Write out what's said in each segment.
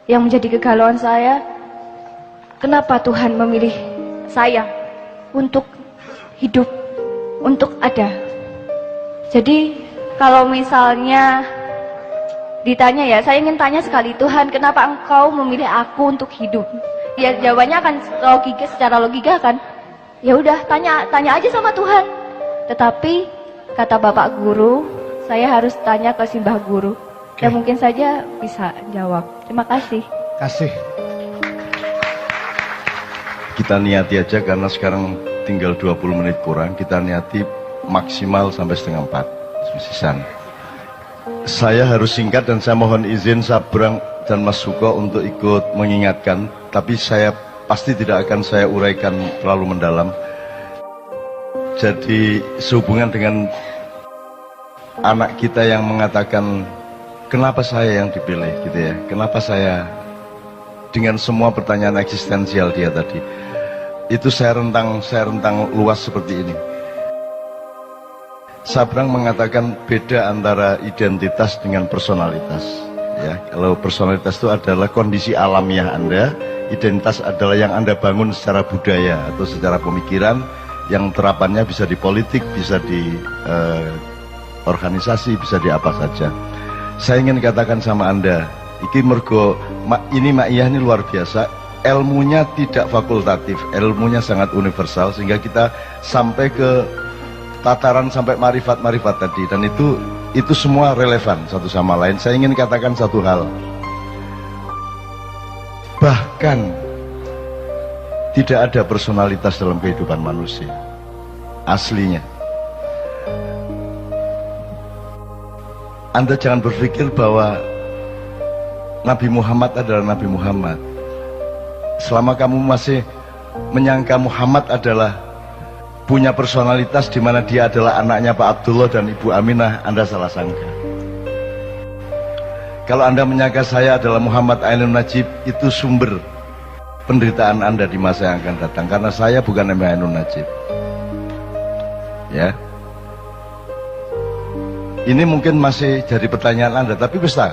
yang menjadi kegalauan saya, kenapa Tuhan memilih saya untuk hidup, untuk ada. Jadi kalau misalnya ditanya ya, saya ingin tanya sekali, Tuhan kenapa engkau memilih aku untuk hidup? Ya jawabannya akan logika, secara logika kan, ya udah tanya aja sama Tuhan. Tetapi kata Bapak Guru, saya harus tanya ke Simbah Guru. Dan mungkin saja bisa jawab. Terima kasih. Kasih. Kita niati aja karena sekarang tinggal 20 menit kurang. Kita niati maksimal sampai setengah 4 sisan. Saya harus singkat dan saya mohon izin Sabrang dan Mas Suko untuk ikut mengingatkan. Tapi saya pasti tidak akan saya uraikan terlalu mendalam. Jadi sehubungan dengan anak kita yang mengatakan kenapa saya yang dipilih gitu ya, kenapa saya, dengan semua pertanyaan eksistensial dia tadi, itu saya rentang luas seperti ini. Sabrang mengatakan beda antara identitas dengan personalitas ya. Kalau personalitas itu adalah kondisi alamiah Anda, identitas adalah yang Anda bangun secara budaya atau secara pemikiran, yang terapannya bisa di politik, bisa di organisasi, bisa di apa saja. Saya ingin katakan sama Anda, iki mergo ini Ma'iyah ini luar biasa, ilmunya tidak fakultatif, ilmunya sangat universal, sehingga kita sampai ke tataran sampai marifat-marifat tadi, dan itu semua relevan satu sama lain. Saya ingin katakan satu hal, bahkan tidak ada personalitas dalam kehidupan manusia aslinya. Anda jangan berpikir bahwa Nabi Muhammad adalah Nabi Muhammad. Selama kamu masih menyangka Muhammad adalah punya personalitas di mana dia adalah anaknya Pak Abdullah dan Ibu Aminah, Anda salah sangka. Kalau Anda menyangka saya adalah Muhammad Ainun Najib, itu sumber penderitaan Anda di masa yang akan datang, karena saya bukan Mbah Ainun Najib. Ya. Ini mungkin masih jadi pertanyaan Anda, tapi bisa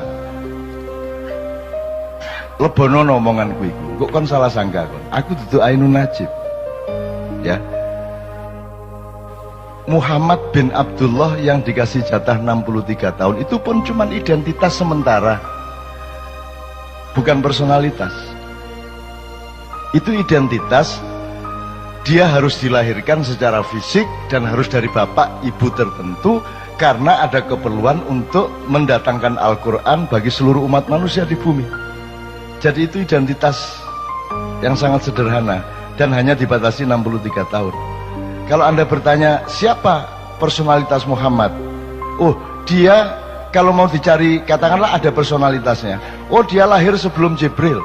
lebono omonganku iku. Kok kon salah sangka kon? Aku dudu Ainun Najib. Ya. Muhammad bin Abdullah yang dikasih jatah 63 tahun itu pun cuma identitas sementara, bukan personalitas. Itu identitas, dia harus dilahirkan secara fisik dan harus dari bapak ibu tertentu karena ada keperluan untuk mendatangkan Al-Quran bagi seluruh umat manusia di bumi. Jadi itu identitas yang sangat sederhana dan hanya dibatasi 63 tahun. Kalau Anda bertanya siapa personalitas Muhammad, oh dia kalau mau dicari katakanlah ada personalitasnya, oh dia lahir sebelum Jibril,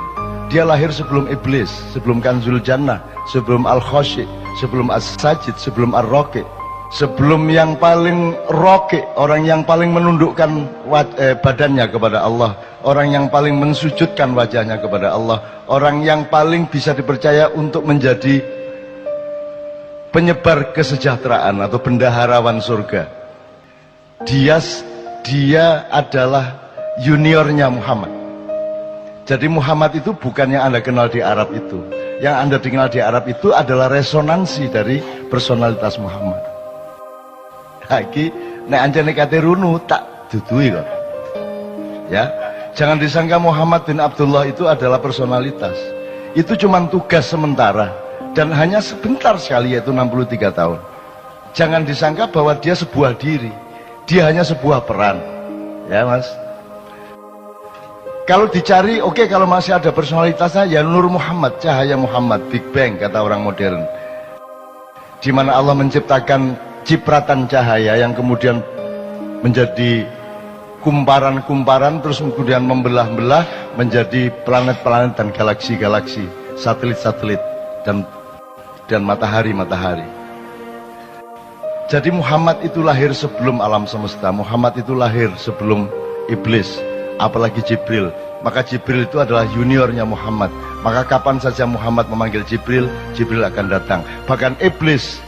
dia lahir sebelum Iblis, sebelum Kanzul Jannah, sebelum Al-Khoshi, sebelum As-Sajid, sebelum Ar-Roki, sebelum yang paling roki, orang yang paling menundukkan badannya kepada Allah, orang yang paling mensujudkan wajahnya kepada Allah, orang yang paling bisa dipercaya untuk menjadi penyebar kesejahteraan atau bendaharawan surga. Dia adalah juniornya Muhammad. Jadi Muhammad itu bukan yang Anda kenal di Arab itu. Yang Anda kenal di Arab itu adalah resonansi dari personalitas Muhammad. Lagi nek anjane kate runu tak dudui kok. Ya, jangan disangka Muhammad bin Abdullah itu adalah personalitas. Itu cuma tugas sementara. Dan hanya sebentar sekali, yaitu 63 tahun. Jangan disangka bahwa dia sebuah diri, dia hanya sebuah peran. Ya mas. Kalau dicari, oke, kalau masih ada personalitasnya, ya Nur Muhammad, cahaya Muhammad, Big Bang kata orang modern. Di mana Allah menciptakan cipratan cahaya yang kemudian menjadi kumparan-kumparan, terus kemudian membelah-belah menjadi planet-planet dan galaksi-galaksi, satelit-satelit dan matahari-matahari. Jadi Muhammad itu lahir sebelum alam semesta, Muhammad itu lahir sebelum Iblis, apalagi Jibril. Maka Jibril itu adalah juniornya Muhammad. Maka kapan saja Muhammad memanggil Jibril, Jibril akan datang. Bahkan Iblis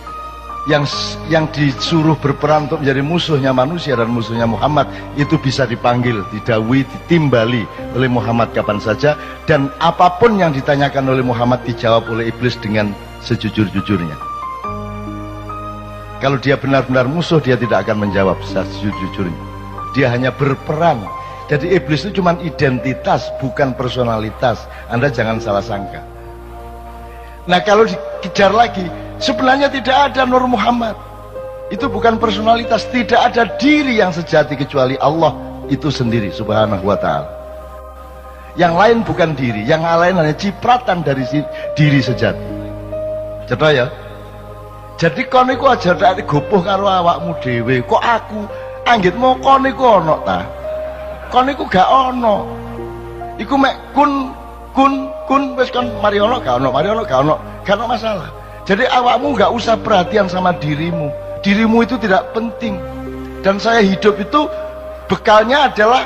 yang disuruh berperan untuk menjadi musuhnya manusia dan musuhnya Muhammad itu bisa dipanggil, didawui, ditimbali oleh Muhammad kapan saja, dan apapun yang ditanyakan oleh Muhammad dijawab oleh iblis dengan sejujur-jujurnya. Kalau dia benar-benar musuh, dia tidak akan menjawab sejujur-jujurnya. Dia hanya berperan. Jadi iblis itu cuma identitas, bukan personalitas. Anda jangan salah sangka. Nah, kalau dikejar lagi, sebenarnya tidak ada Nur Muhammad. Itu bukan personalitas, tidak ada diri yang sejati kecuali Allah itu sendiri subhanahu wa ta'ala. Yang lain bukan diri, yang lain hanya cipratan dari diri sejati. Cetok ya? Jadi kon iku aja tak gopoh karo awakmu dhewe. Kok aku anggitmu kon iku ono ta? Kon iku gak ono. Iku mek kun wis kon mari ono gak ono, gak ono masalah. Jadi awakmu gak usah perhatian sama dirimu. Dirimu itu tidak penting. Dan saya hidup itu bekalnya adalah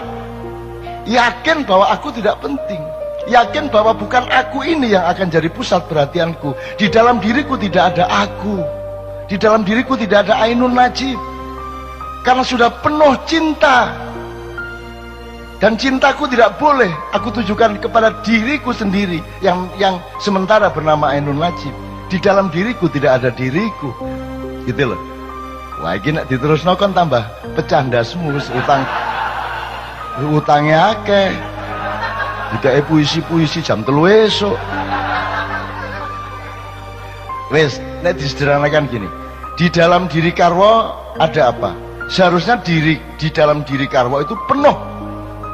yakin bahwa aku tidak penting. Yakin bahwa bukan aku ini yang akan jadi pusat perhatianku. Di dalam diriku tidak ada aku. Di dalam diriku tidak ada Ainun Najib. Karena sudah penuh cinta. Dan cintaku tidak boleh aku tujukan kepada diriku sendiri yang sementara bernama Ainun Najib. Di dalam diriku tidak ada diriku. Gitu loh. Wah, ini nak diterusno kon tambah pecah ndasmu, utangnya akeh. Dikae puisi-puisi jam 3 esuk. Wes, nek disederhanakan gini. Di dalam diri Karwo ada apa? Seharusnya di dalam diri Karwo itu penuh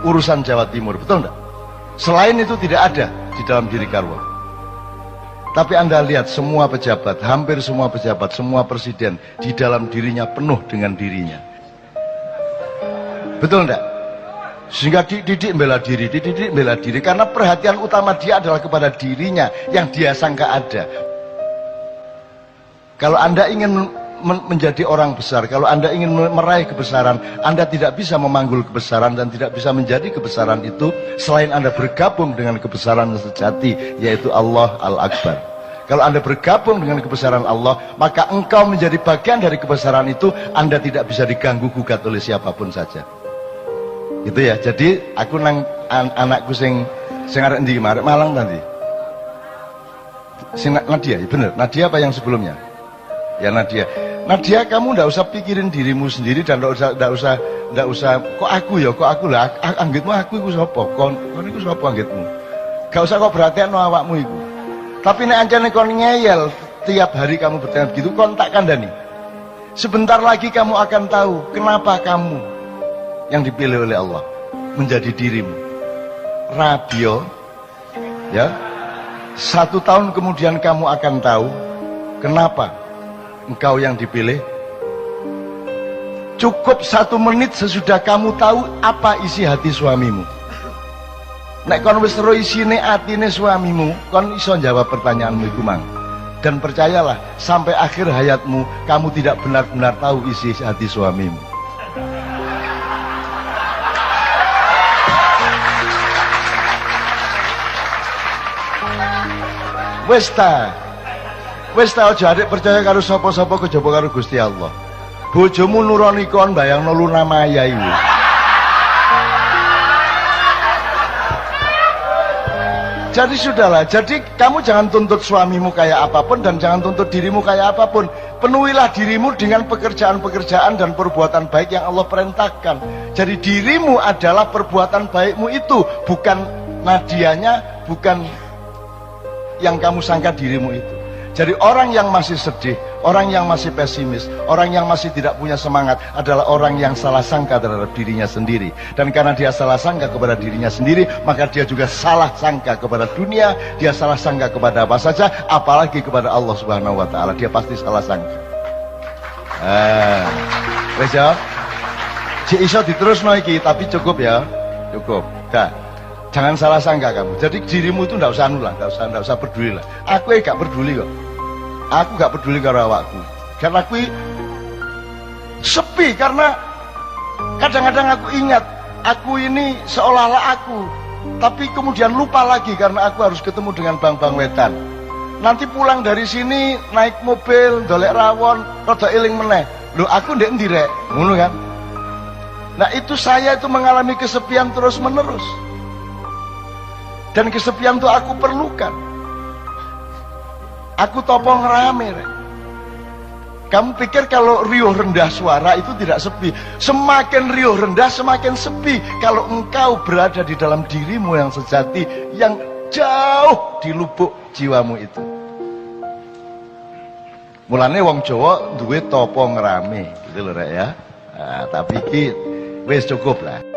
urusan Jawa Timur, betul enggak? Selain itu tidak ada di dalam diri Karwo. Tapi Anda lihat semua pejabat, hampir semua pejabat, semua presiden di dalam dirinya penuh dengan dirinya. Betul enggak? Sehingga dididik bela diri, karena perhatian utama dia adalah kepada dirinya yang dia sangka ada. Kalau Anda ingin menjadi orang besar, kalau Anda ingin meraih kebesaran, Anda tidak bisa memanggul kebesaran dan tidak bisa menjadi kebesaran itu selain Anda bergabung dengan kebesaran sejati, yaitu Allah Al-Akbar. Kalau Anda bergabung dengan kebesaran Allah, maka engkau menjadi bagian dari kebesaran itu. Anda tidak bisa diganggu gugat oleh siapapun saja. Gitu ya. Jadi aku nang anakku sing arek endi Malang nanti. Sing Nadia, ya bener. Nadia apa yang sebelumnya? Ya Nadia. Nadia, kamu ndak usah pikirin dirimu sendiri dan ndak usah kok aku lah anggitmu aku iku sapa? Kon iku sapa anggitmu? Gak usah kok perhatian awakmu iku. Tapi nek ancane kon ngeyel tiap hari kamu bertanya begitu, kon tak kandhani. Sebentar lagi kamu akan tahu kenapa kamu yang dipilih oleh Allah menjadi dirimu. Radio ya, 1 tahun kemudian kamu akan tahu kenapa engkau yang dipilih. Cukup 1 menit sesudah kamu tahu apa isi hati suamimu. Nek kon wis ro isine atine suamimu, kon iso jawab pertanyaanmu iku mang. Dan percayalah, sampai akhir hayatmu kamu tidak benar-benar tahu isi hati suamimu. Wis ta aja adik percaya karo sapa-sapa kejaba karo Gusti Allah. Bojomu nuroni kon bayangno Luna Maya iku. Jadi sudahlah, jadi kamu jangan tuntut suamimu kayak apapun dan jangan tuntut dirimu kayak apapun. Penuhilah dirimu dengan pekerjaan-pekerjaan dan perbuatan baik yang Allah perintahkan. Jadi dirimu adalah perbuatan baikmu itu, bukan Nadianya, bukan yang kamu sangka dirimu itu. Jadi orang yang masih sedih, orang yang masih pesimis, orang yang masih tidak punya semangat adalah orang yang salah sangka terhadap dirinya sendiri. Dan karena dia salah sangka kepada dirinya sendiri, maka dia juga salah sangka kepada dunia, dia salah sangka kepada apa saja, apalagi kepada Allah Subhanahu wa ta'ala. Dia pasti salah sangka. Wes ya. Cik iso diterusno iki, tapi cukup ya. Cukup. Dah. Jangan salah sangka kamu. Jadi dirimu itu ndak usah nulah, ndak usah peduli lah. Aku gak peduli kok. Aku gak peduli karo awakku. Karena aku sepi, karena kadang-kadang aku ingat aku ini seolah-olah aku, tapi kemudian lupa lagi karena aku harus ketemu dengan bang-bang wetan. nanti pulang dari sini naik mobil dolek rawon rada eling meneh. Lho aku ndek endi rek? Ngono kan. Nah itu saya itu mengalami kesepian terus menerus. Dan kesepian itu aku perlukan. Aku topong rame rek. Kamu pikir kalau riuh rendah suara itu tidak sepi? Semakin riuh rendah semakin sepi. Kalau engkau berada di dalam dirimu yang sejati, yang jauh di lubuk jiwamu itu. Mulane wong Jawa duwe topo ngerame, gitu loh rek ya. Nah, tapi iki wis cukup lah.